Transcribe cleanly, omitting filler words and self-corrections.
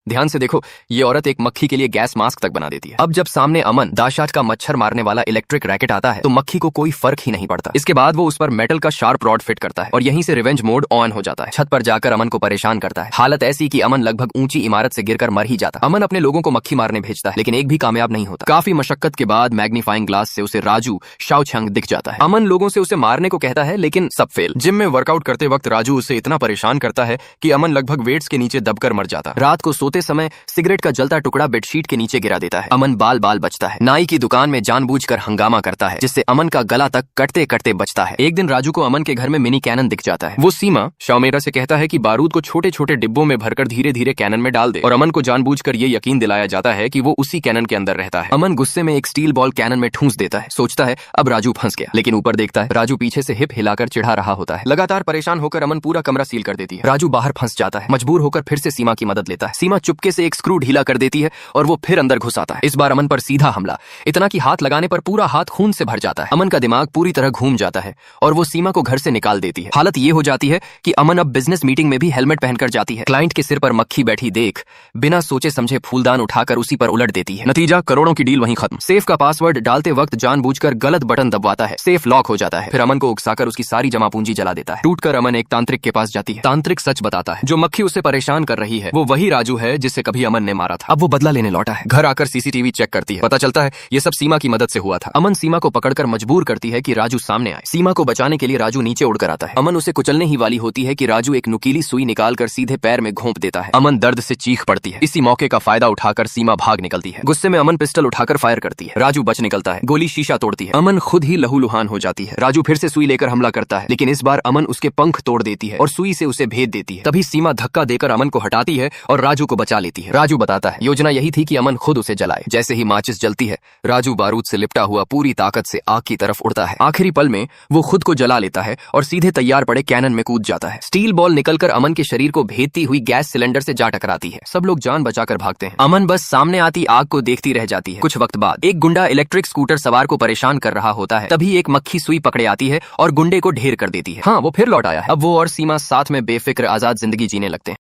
ध्यान से देखो, ये औरत एक मक्खी के लिए गैस मास्क तक बना देती है। अब जब सामने अमन दाशात का मच्छर मारने वाला इलेक्ट्रिक रैकेट आता है तो मक्खी को कोई फर्क ही नहीं पड़ता। इसके बाद वो उस पर मेटल का शार्प रॉड फिट करता है और यहीं से रिवेंज मोड ऑन हो जाता है। छत पर जाकर अमन को परेशान करता है। हालत ऐसी कि अमन लगभग ऊंची इमारत से गिरकर मर ही जाता। अमन अपने लोगों को मक्खी मारने भेजता है लेकिन एक भी कामयाब नहीं होता। काफी मशक्कत के बाद मैग्नीफाइंग ग्लास से उसे राजू शाओछंग दिख जाता है। अमन लोगों से उसे मारने को कहता है लेकिन सब फेल। जिम में वर्कआउट करते वक्त राजू उसे इतना परेशान करता है कि अमन लगभग वेट्स के नीचे दबकर मर जाता। रात को सोते समय सिगरेट का जलता टुकड़ा बेडशीट के नीचे गिरा देता है। अमन बाल बाल बचता है। नाई की दुकान में जानबूझकर हंगामा करता है जिससे अमन का गला तक कटते कटते बचता है। एक दिन राजू को अमन के घर में मिनी कैनन दिख जाता है। वो सीमा शाओमेरा से कहता है कि बारूद को छोटे छोटे डिब्बों में भरकर धीरे धीरे कैनन में डाल दे और अमन को जानबूझकर ये यकीन दिलाया जाता है कि वो उसी कैनन के अंदर रहता है। अमन गुस्से में एक स्टील बॉल कैनन में ठूंस देता है। सोचता है अब राजू फंस गया, लेकिन ऊपर देखता है राजू पीछे से हिप हिलाकर चिढ़ा रहा होता है। लगातार परेशान होकर अमन पूरा कमरा सील कर देती है। राजू बाहर फंस जाता है। मजबूर होकर फिर से सीमा की मदद लेता है। सीमा चुपके से एक स्क्रू ढीला कर देती है और वो फिर अंदर घुस आता है। इस बार अमन पर सीधा हमला, इतना कि हाथ लगाने पर पूरा हाथ खून से भर जाता है। अमन का दिमाग पूरी तरह घूम जाता है और वो सीमा को घर से निकाल देती है। हालत ये हो जाती है कि अमन अब बिजनेस मीटिंग में भी हेलमेट पहनकर जाती है। क्लाइंट के सिर पर मक्खी बैठी देख बिना सोचे समझे फूलदान उठाकर उसी पर उलट देती है। नतीजा करोड़ों की डील वहीं खत्म। सेफ का पासवर्ड डालते वक्त जानबूझकर गलत बटन दबाता है। सेफ लॉक हो जाता है। फिर अमन को उकसाकर उसकी सारी जमा पूंजी जला देता है। टूटकर अमन एक तांत्रिक के पास जाती है। तांत्रिक सच बताता है, जो मक्खी उसे परेशान कर रही है वो वही राजू है जिससे कभी अमन ने मारा था। अब वो बदला लेने लौटा है। घर आकर सीसीटीवी चेक करती है। पता चलता है ये सब सीमा की मदद से हुआ था। अमन सीमा को पकड़कर मजबूर करती है कि राजू सामने आए। सीमा को बचाने के लिए राजू नीचे उड़कर आता है। अमन उसे कुचलने ही वाली होती है कि राजू एक नुकीली सुई निकालकर सीधे पैर में घोंप देता है। अमन दर्द से चीख पड़ती है। इसी मौके का फायदा उठाकर सीमा भाग निकलती है। गुस्से में अमन पिस्टल उठाकर फायर करती है। राजू बच निकलता है। गोली शीशा तोड़ती है। अमन खुद ही लहूलुहान हो जाती है। राजू फिर से सुई लेकर हमला करता है लेकिन इस बार अमन उसके पंख तोड़ देती है और सुई से उसे भेद देती है। तभी सीमा धक्का देकर अमन को हटाती है और राजू को बचा लेती है। राजू बताता है योजना यही थी कि अमन खुद उसे जलाए। जैसे ही माचिस जलती है राजू बारूद से लिपटा हुआ पूरी ताकत से आग की तरफ उड़ता है। आखिरी पल में वो खुद को जला लेता है और सीधे तैयार पड़े कैनन में कूद जाता है। स्टील बॉल निकलकर अमन के शरीर को भेदती हुई गैस सिलेंडर से जा टकराती है। सब लोग जान बचाकर भागते हैं। अमन बस सामने आती आग को देखती रह जाती है। कुछ वक्त बाद एक गुंडा इलेक्ट्रिक स्कूटर सवार को परेशान कर रहा होता है। तभी एक मक्खी सुई पकड़े आती है और गुंडे को ढेर कर देती है। हाँ, वो फिर लौट आया है। अब वो और सीमा साथ में बेफिक्र आजाद जिंदगी जीने लगते हैं।